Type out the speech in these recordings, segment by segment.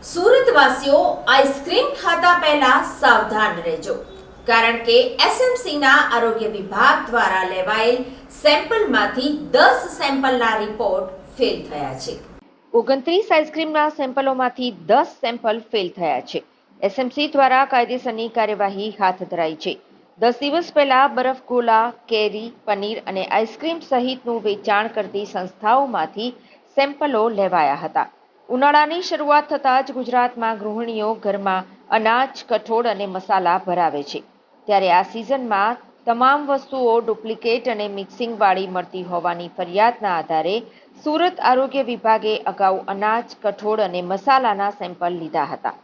સુરતવાસીઓ ice cream ખાતા પહેલા સાવધાન રહેજો, કારણ કે એસએમસીના આરોગ્ય વિભાગ દ્વારા લેવાયેલ સેમ્પલમાંથી 10 સેમ્પલના રિપોર્ટ ફેલ થયા છે. 29 આઈસ્ક્રીમના સેમ્પલોમાંથી 10 સેમ્પલ ફેલ થયા છે. એસએમસી દ્વારા કાયદેસરની કાર્યવાહી હાથ ધરાઈ છે. 10 દિવસ પહેલા બરફ ગોલા, કેરી, પનીર અને આઈસ્ક્રીમ સહિતનું વેચાણ કરતી સંસ્થાઓમાંથી સેમ્પલો લેવાયા હતા. ઉનાળાની શરૂઆત થતાં જ ગુજરાતમાં ગૃહિણીઓ ઘરમાં અનાજ, કઠોળ અને મસાલા ભરાવે છે. ત્યારે આ સિઝનમાં તમામ વસ્તુઓ ડુપ્લિકેટ અને મિક્સિંગવાળી મળતી હોવાની ફરિયાદના આધારે સુરત આરોગ્ય વિભાગે અગાઉ અનાજ, કઠોળ અને મસાલાના સેમ્પલ લીધા હતા,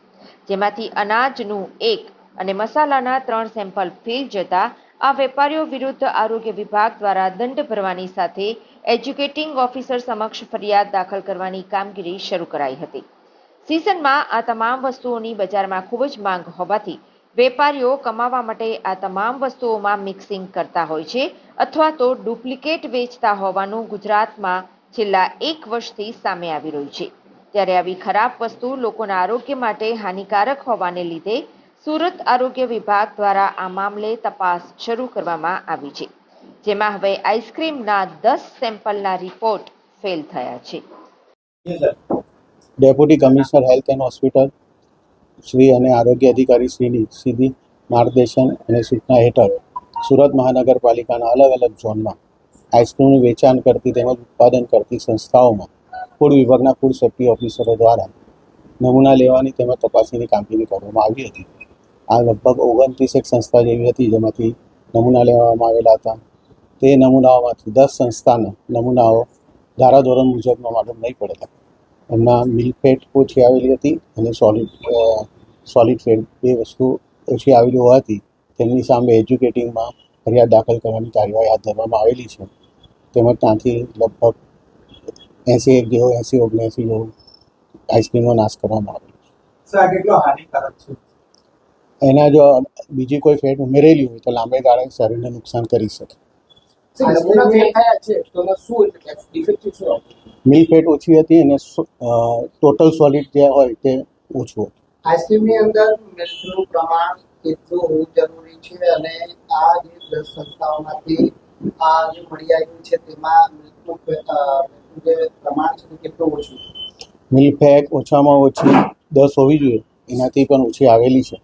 જેમાંથી અનાજનું 1 અને મસાલાના 3 સેમ્પલ ફેલ જતા આ વેપારીઓ વિરુદ્ધ આરોગ્ય વિભાગ દ્વારા દંડ ભરવાની સાથે એજ્યુકેટિંગ ઓફિસર સમક્ષ ફરિયાદ દાખલ કરવાની કામગીરી શરૂ કરાઈ હતી. સિઝનમાં આ તમામ વસ્તુઓની બજારમાં ખૂબ જ માંગ હોવાથી વેપારીઓ કમાવા માટે આ તમામ વસ્તુઓમાં મિક્સિંગ કરતા હોય છે અથવા તો ડુપ્લિકેટ વેચતા હોવાનું ગુજરાતમાં છેલ્લા 1 વર્ષથી સામે આવી રહ્યું છે. ત્યારે આવી ખરાબ વસ્તુ લોકોના આરોગ્ય માટે હાનિકારક હોવાને લીધે સુરત આરોગ્ય વિભાગ દ્વારા આ મામલે તપાસ શરૂ કરવામાં આવી છે, જેમાં હવે આઈસ્ક્રીમના 10 સેમ્પલના રિપોર્ટ ફેલ થયા છે. Deputy commissioner health and hospital Shri અને આરોગ્ય અધિકારી શ્રીની સીધી માર્ગદર્શન અને સૂચના હેઠળ સુરત મહાનગરપાલિકાના અલગ અલગ ઝોનમાં આઈસ્ક્રીમનું વેચાણ કરતી તેમજ ઉત્પાદન કરતી સંસ્થાઓમાં ફૂડ વિભાગના ફૂડ સેફ્ટી ઓફિસરો દ્વારા નમૂના લેવાની તેમજ તપાસણીની કામગીરી કરવામાં આવી હતી. આ લગભગ 29 સંસ્થા જેવી હતી, જેમાંથી નમૂના લેવામાં આવેલા હતા. તે નમૂનાઓમાંથી 10 સંસ્થાના નમૂનાઓ ધારાધોરણ મુજબનો માલુમ નહીં પડેલા. એમના મિલ્ક ફેટ ઓછી આવેલી હતી અને સોલિડ ફેટ બે વસ્તુ ઓછી આવેલી હોવાથી તેમની સામે એજ્યુકેટિંગમાં ફરિયાદ દાખલ કરવાની કાર્યવાહી હાથ ધરવામાં આવેલી છે. તેમજ ત્યાંથી લગભગ 80-79 જેવું આઈસ્ક્રીમનો નાશ કરવામાં આવેલો છે. કેટલો હાનિકારક છે? એના જો બીજી કોઈ ફેટ ઉમેરેલી હોય તો લાંબે ગાળે શરીરને નુકસાન કરી શકે. મિલ્ક ફેટ ઓછી હતી અને ટોટલ સોલિડ જે હોય તે ઓછું હતું. આઈસ્ક્રીમની અંદર મિલ્કનું પ્રમાણ કેટલું હોવું જરૂરી છે અને આ જે 10 સંસ્થાઓમાંથી આ જે મળી આવ્યું છે તેમાં મિલ્કનું જે પ્રમાણ છે તે કેટલું ઓછું છે? મિલ્ક ફેટ ઓછામાં ઓછી 10 હોવી જોઈએ, એનાથી પણ ઓછી આવેલી છે.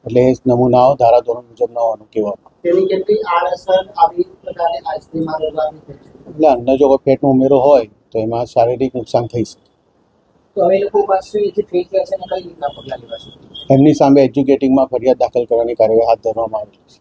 એટલે નમૂનાઓ ધારાધોરણ મુજબ ન હોવાનું કહેવામાં. તેની કેટલી આડઅસર આવી પ્રકારની આઈસ્ક્રીમમાં રહેવાની થઈ છે? એટલે અંદર જો કોઈ ફેટનો ઉમેરો હોય તો એમાં શારીરિક નુકસાન થઈ શકે. તો હવે લોકો પાસેથી ફેક છે અને કઈ રીતના પગલાં લેવાશે? એમની સામે એજ્યુકેટિંગમાં ફરિયાદ દાખલ કરવાની કાર્યવાહી હાથ ધરવામાં આવી છે.